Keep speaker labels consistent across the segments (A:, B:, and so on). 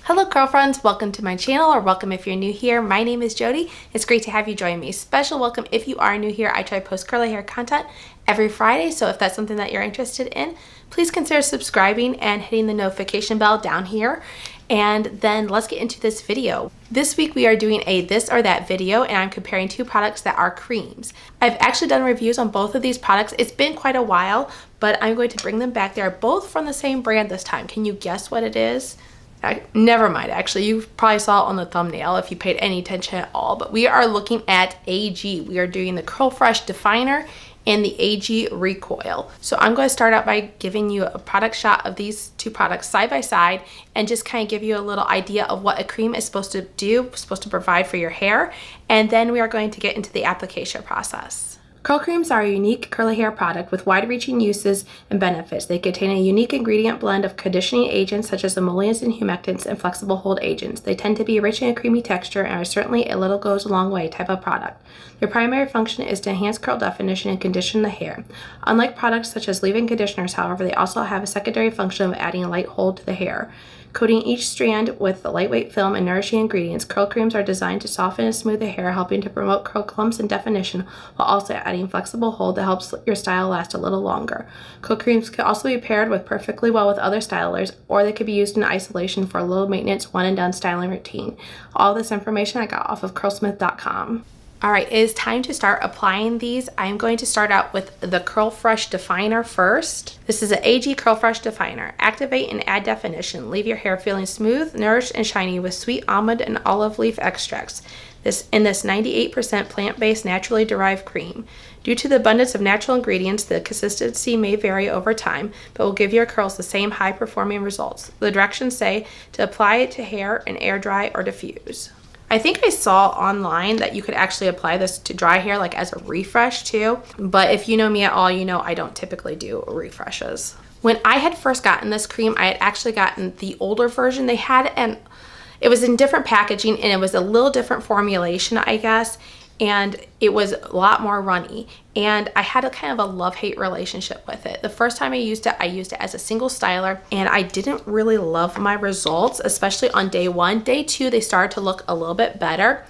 A: Hello curl friends, welcome to my channel, or welcome if you're new here. My name is Jody. It's great to have you join me. Special welcome if you are new here. I try to post curly hair content every Friday, so if that's something that you're interested in, please consider subscribing and hitting the notification bell down here. And then let's get into this video. This week we are doing a this or that video, and I'm comparing two products that are creams. I've actually done reviews on both of these products. It's been quite a while, but I'm going to bring them back. They're both from the same brand this time. Can you guess what it is? Never mind, actually, you probably saw it on the thumbnail if you paid any attention at all, but we are looking at AG. We are doing the Curl Fresh Definer and the AG Recoil. So I'm going to start out by giving you a product shot of these two products side by side and just kind of give you a little idea of what a cream is supposed to do, supposed to provide for your hair, and then we are going to get into the application process. Curl creams are a unique curly hair product with wide-reaching uses and benefits. They contain a unique ingredient blend of conditioning agents such as emollients and humectants and flexible hold agents. They tend to be rich in a creamy texture and are certainly a little goes a long way type of product. Their primary function is to enhance curl definition and condition the hair. Unlike products such as leave-in conditioners, however, they also have a secondary function of adding a light hold to the hair. Coating each strand with the lightweight film and nourishing ingredients, curl creams are designed to soften and smooth the hair, helping to promote curl clumps and definition while also adding flexible hold that helps your style last a little longer. Curl creams can also be paired with perfectly well with other stylers, or they could be used in isolation for a low maintenance one and done styling routine. All this information I got off of curlsmith.com. All right, it is time to start applying these. I'm going to start out with the Curl Fresh Definer first. This is an AG Curl Fresh Definer. Activate and add definition. Leave your hair feeling smooth, nourished, and shiny with sweet almond and olive leaf extracts. This 98% plant-based, naturally derived cream. Due to the abundance of natural ingredients, the consistency may vary over time, but will give your curls the same high-performing results. The directions say to apply it to hair and air dry or diffuse. I think I saw online that you could actually apply this to dry hair like as a refresh too, but if you know me at all, you know I don't typically do refreshes. When I had first gotten this cream, I had actually gotten the older version. They had it was in different packaging and it was a little different formulation, I guess, and it was a lot more runny, and I had a kind of a love-hate relationship with it. The first time I used it as a single styler, and I didn't really love my results, especially on day one. Day two, they started to look a little bit better.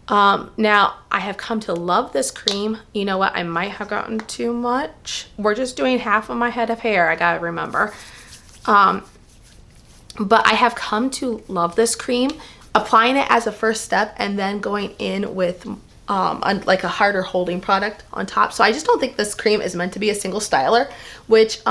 A: Now, I have come to love this cream. You know what? I might have gotten too much. We're just doing half of my head of hair, I gotta remember. But I have come to love this cream, applying it as a first step and then going in with like a harder holding product on top. So I just don't think this cream is meant to be a single styler, which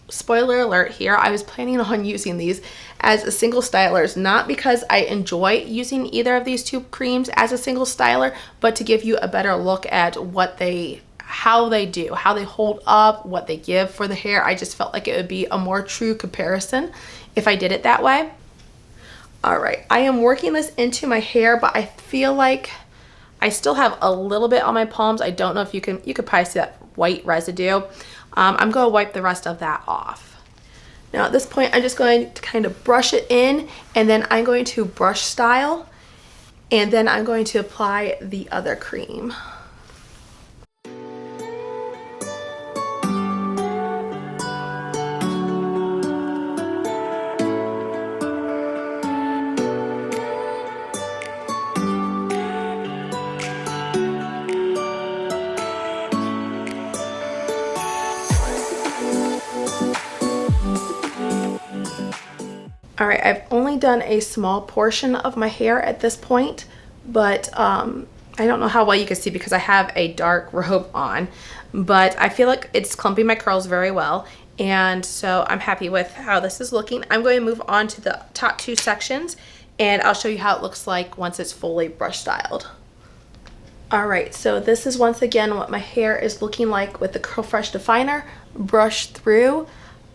A: spoiler alert here, I was planning on using these as a single stylers, not because I enjoy using either of these two creams as a single styler, but to give you a better look at how they hold up, what they give for the hair. I just felt like it would be a more true comparison if I did it that way. All right, I am working this into my hair, but I feel like I still have a little bit on my palms. I don't know if you could probably see that white residue. I'm going to wipe the rest of that off. Now at this point, I'm just going to kind of brush it in, and then I'm going to brush style, and then I'm going to apply the other cream. All right, I've only done a small portion of my hair at this point, but I don't know how well you can see because I have a dark robe on, but I feel like it's clumping my curls very well, and so I'm happy with how this is looking. I'm going to move on to the top two sections, and I'll show you how it looks like once it's fully brush styled. All right, so this is once again what my hair is looking like with the Curl Fresh Definer brushed through.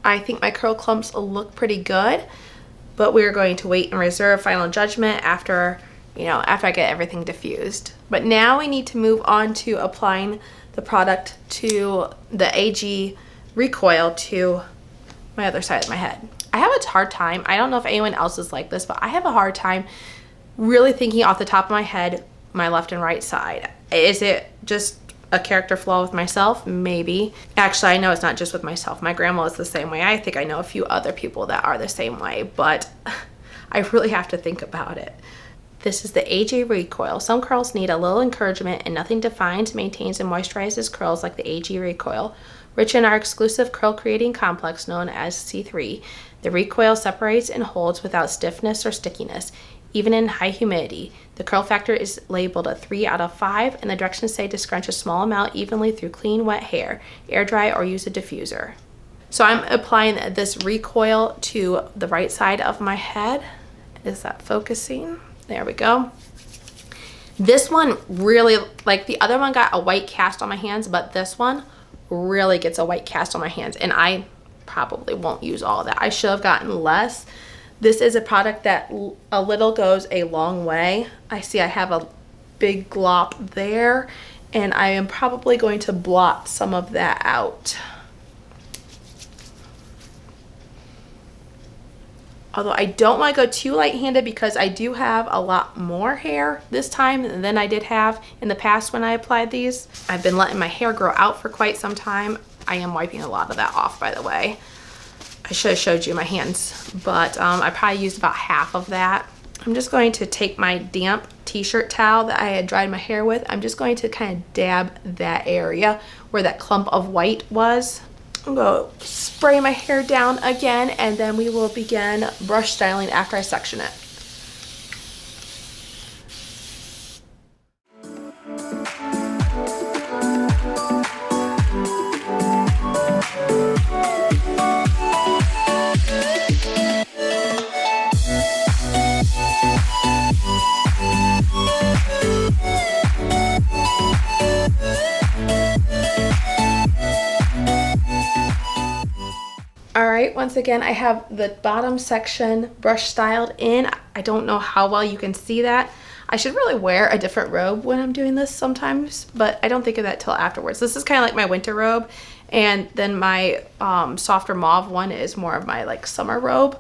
A: I think my curl clumps look pretty good, but we're going to wait and reserve final judgment after I get everything diffused. But now we need to move on to applying the product to the AG Recoil to my other side of my head. I have a hard time, I don't know if anyone else is like this, but I have a hard time really thinking off the top of my head my left and right side. Is it just a character flaw with myself? Maybe. Actually, I know it's not just with myself. My grandma is the same way. I think I know a few other people that are the same way, but I really have to think about it. This is the AG Recoil. Some curls need a little encouragement, and nothing defines, maintains, and moisturizes curls like the AG Recoil. Rich in our exclusive curl creating complex known as C3, the Recoil separates and holds without stiffness or stickiness, even in high humidity. The curl factor is labeled a 3 out of 5, and the directions say to scrunch a small amount evenly through clean, wet hair, air dry, or use a diffuser. So I'm applying this Recoil to the right side of my head. Is that focusing? There we go. This one really, like the other one got a white cast on my hands, but this one really gets a white cast on my hands, and I probably won't use all of that. I should have gotten less. This is a product that a little goes a long way. I see I have a big glop there, and I am probably going to blot some of that out. Although I don't want to go too light-handed because I do have a lot more hair this time than I did have in the past when I applied these. I've been letting my hair grow out for quite some time. I am wiping a lot of that off, by the way. I should have showed you my hands, but I probably used about half of that. I'm just going to take my damp t-shirt towel that I had dried my hair with. I'm just going to kind of dab that area where that clump of white was. I'm going to spray my hair down again, and then we will begin brush styling after I section it. Alright, once again, I have the bottom section brush styled in. I don't know how well you can see that. I should really wear a different robe when I'm doing this sometimes, but I don't think of that till afterwards. This is kind of like my winter robe, and then my softer mauve one is more of my like summer robe.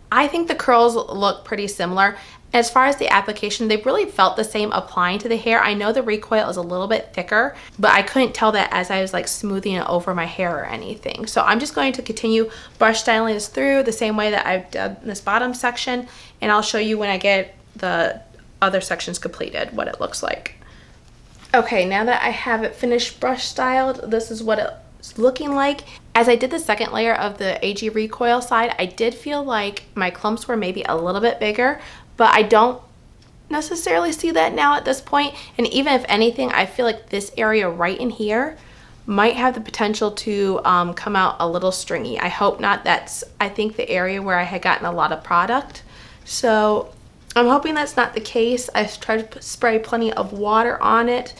A: I think the curls look pretty similar. As far as the application, they really felt the same applying to the hair. I know the Recoil is a little bit thicker, but I couldn't tell that as I was like smoothing it over my hair or anything. So I'm just going to continue brush styling this through the same way that I've done this bottom section, and I'll show you when I get the other sections completed what it looks like. Okay, now that I have it finished brush styled, this is what it's looking like. As I did the second layer of the AG Recoil side, I did feel like my clumps were maybe a little bit bigger, but I don't necessarily see that now at this point. And even if anything, I feel like this area right in here might have the potential to come out a little stringy. I hope not. That's, I think, the area where I had gotten a lot of product. So I'm hoping that's not the case. I've tried to spray plenty of water on it,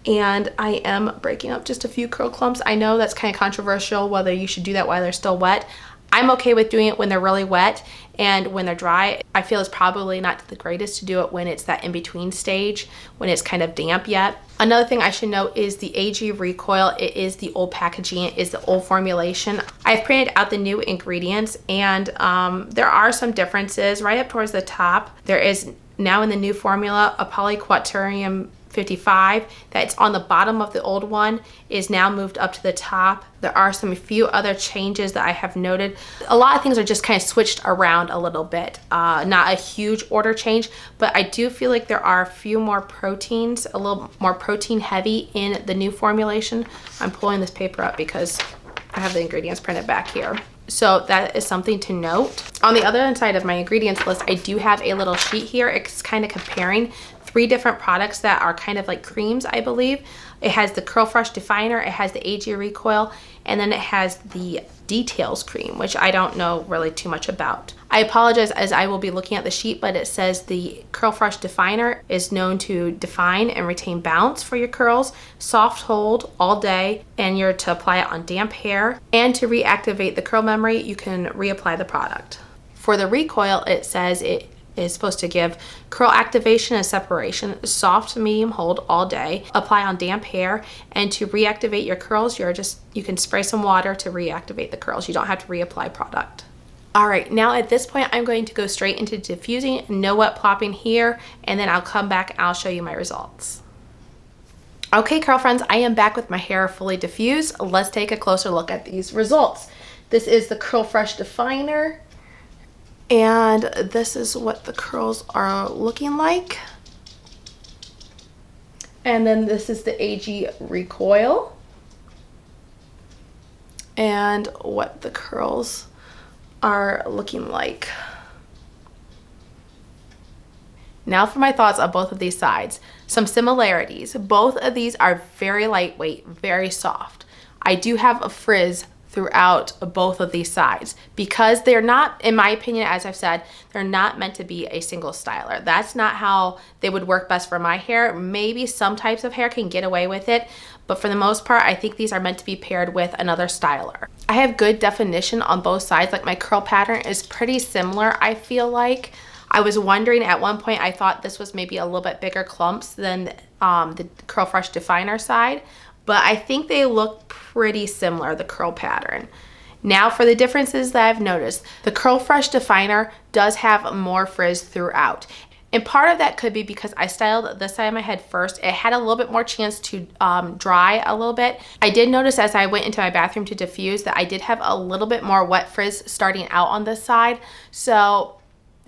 A: and I am breaking up just a few curl clumps. I know that's kind of controversial whether you should do that while they're still wet. I'm okay with doing it when they're really wet, and when they're dry, I feel it's probably not the greatest to do it when it's that in-between stage, when it's kind of damp yet. Another thing I should note is the AG Recoil. It is the old packaging, it is the old formulation. I've printed out the new ingredients, and there are some differences. Right up towards the top, there is now in the new formula a polyquaternium 55 that's on the bottom of the old one is now moved up to the top. There are some few other changes that I have noted. A lot of things are just kind of switched around a little bit. Not a huge order change, but I do feel like there are a few more proteins, a little more protein heavy in the new formulation. I'm pulling this paper up because I have the ingredients printed back here. So that is something to note. On the other side of my ingredients list, I do have a little sheet here. It's kind of comparing 3 different products that are kind of like creams, I believe. It has the Curl Fresh Definer, it has the AG Recoil, and then it has the Details Cream, which I don't know really too much about. I apologize as I will be looking at the sheet, but it says the Curl Fresh Definer is known to define and retain bounce for your curls, soft hold all day, and you're to apply it on damp hair. And to reactivate the curl memory, you can reapply the product. For the Recoil, it says it is supposed to give curl activation and separation, soft medium hold all day, apply on damp hair, and to reactivate your curls, you can spray some water to reactivate the curls. You don't have to reapply product. All right, now at this point, I'm going to go straight into diffusing, no wet plopping here, and then I'll come back and I'll show you my results. Okay, curl friends, I am back with my hair fully diffused. Let's take a closer look at these results. This is the Curl Fresh Definer. And this is what the curls are looking like. And then this is the AG recoil. And what the curls are looking like. Now for my thoughts on both of these sides. Some similarities. Both of these are very lightweight, very soft. I do have a frizz throughout both of these sides because they're not, in my opinion, as I've said, they're not meant to be a single styler. That's not how they would work best for my hair. Maybe some types of hair can get away with it, but for the most part, I think these are meant to be paired with another styler. I have good definition on both sides. Like my curl pattern is pretty similar, I feel like. I was wondering at one point, I thought this was maybe a little bit bigger clumps than the Curl Fresh Definer side, but I think they look pretty similar, the curl pattern. Now for the differences that I've noticed, the Curl Fresh Definer does have more frizz throughout. And part of that could be because I styled this side of my head first. It had a little bit more chance to dry a little bit. I did notice as I went into my bathroom to diffuse that I did have a little bit more wet frizz starting out on this side. So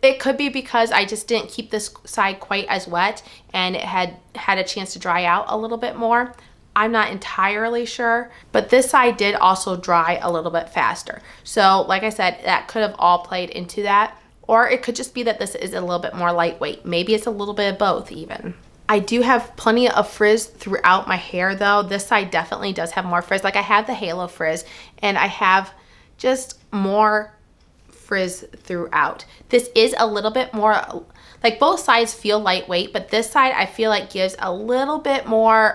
A: it could be because I just didn't keep this side quite as wet and it had a chance to dry out a little bit more. I'm not entirely sure, but this side did also dry a little bit faster. So like I said, that could have all played into that. Or it could just be that this is a little bit more lightweight. Maybe it's a little bit of both even. I do have plenty of frizz throughout my hair though. This side definitely does have more frizz. Like I have the halo frizz and I have just more frizz throughout. This is a little bit more, like both sides feel lightweight, but this side I feel like gives a little bit more,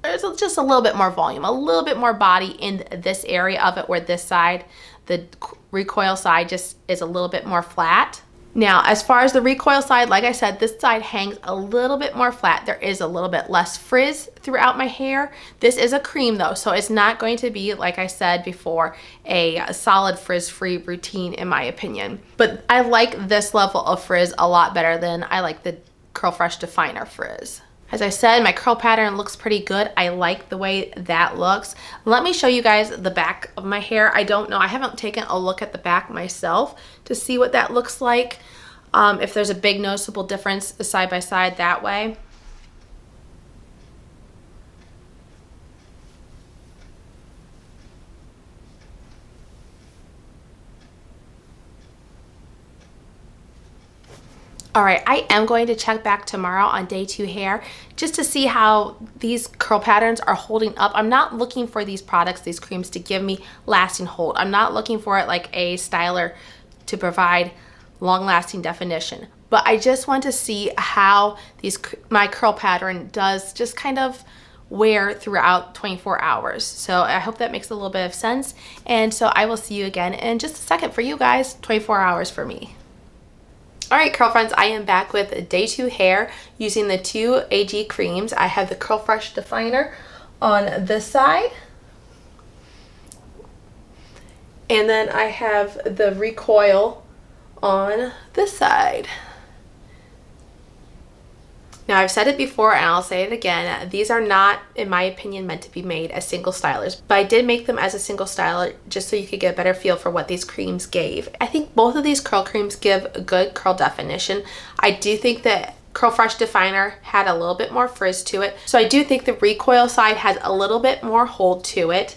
A: there's just a little bit more volume, a little bit more body in this area of it, where this side, the recoil side, just is a little bit more flat. Now, as far as the recoil side, like I said, this side hangs a little bit more flat. There is a little bit less frizz throughout my hair. This is a cream though, so it's not going to be, like I said before, a solid frizz-free routine in my opinion. But I like this level of frizz a lot better than I like the Curl Fresh Definer frizz. As I said, my curl pattern looks pretty good. I like the way that looks. Let me show you guys the back of my hair. I don't know, I haven't taken a look at the back myself to see what that looks like. If there's a big noticeable difference side by side that way. All right, I am going to check back tomorrow on day 2 hair just to see how these curl patterns are holding up. I'm not looking for these products, these creams, to give me lasting hold. I'm not looking for it like a styler to provide long-lasting definition. But I just want to see how my curl pattern does just kind of wear throughout 24 hours. So I hope that makes a little bit of sense. And so I will see you again in just a second for you guys, 24 hours for me. All right, curl friends, I am back with day 2 hair using the 2 AG creams. I have the Curl Fresh Definer on this side. And then I have the Recoil on this side. Now, I've said it before and I'll say it again, these are not, in my opinion, meant to be made as single stylers, but I did make them as a single styler just so you could get a better feel for what these creams gave. I think both of these curl creams give a good curl definition. I do think that Curl Fresh Definer had a little bit more frizz to it, so I do think the Recoil side has a little bit more hold to it.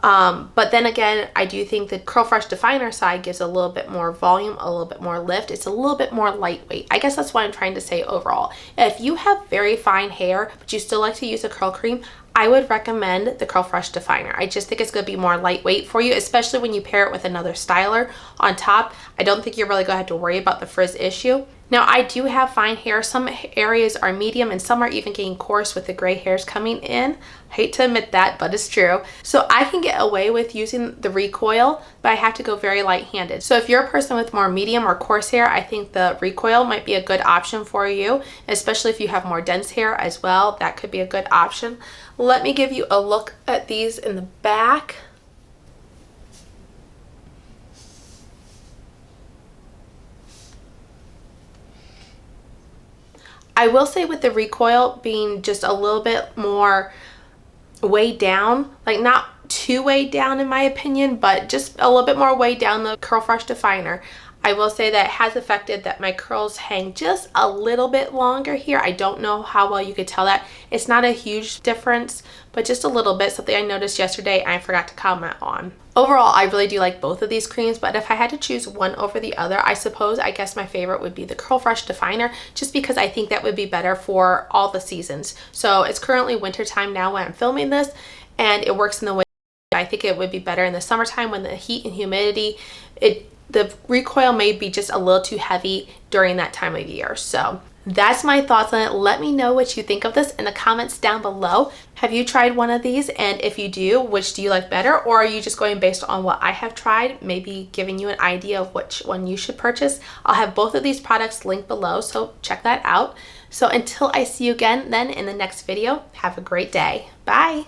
A: But then again, I do think the Curl Fresh Definer side gives a little bit more volume, a little bit more lift. It's a little bit more lightweight. I guess that's what I'm trying to say overall. If you have very fine hair, but you still like to use a curl cream, I would recommend the Curl Fresh Definer. I just think it's going to be more lightweight for you, especially when you pair it with another styler on top. I don't think you're really going to have to worry about the frizz issue. Now, I do have fine hair. Some areas are medium and some are even getting coarse with the gray hairs coming in. I hate to admit that, but it's true. So I can get away with using the Recoil, but I have to go very light-handed. So if you're a person with more medium or coarse hair, I think the Recoil might be a good option for you, especially if you have more dense hair as well. That could be a good option. Let me give you a look at these in the back. I will say with the Recoil being just a little bit more weighed down, like not too weighed down in my opinion, but just a little bit more weighed down the Curl Fresh Definer, I will say that it has affected that my curls hang just a little bit longer here. I don't know how well you could tell that. It's not a huge difference, but just a little bit, something I noticed yesterday and I forgot to comment on. Overall, I really do like both of these creams, but if I had to choose one over the other, I guess my favorite would be the Curl Fresh Definer, just because I think that would be better for all the seasons. So it's currently winter time now when I'm filming this, and it works in the winter. I think it would be better in the summertime when the heat and humidity, the recoil may be just a little too heavy during that time of year. So that's my thoughts on it. Let me know what you think of this in the comments down below. Have you tried one of these? And if you do, which do you like better? Or are you just going based on what I have tried, maybe giving you an idea of which one you should purchase? I'll have both of these products linked below, so check that out. So until I see you again then in the next video, have a great day. Bye.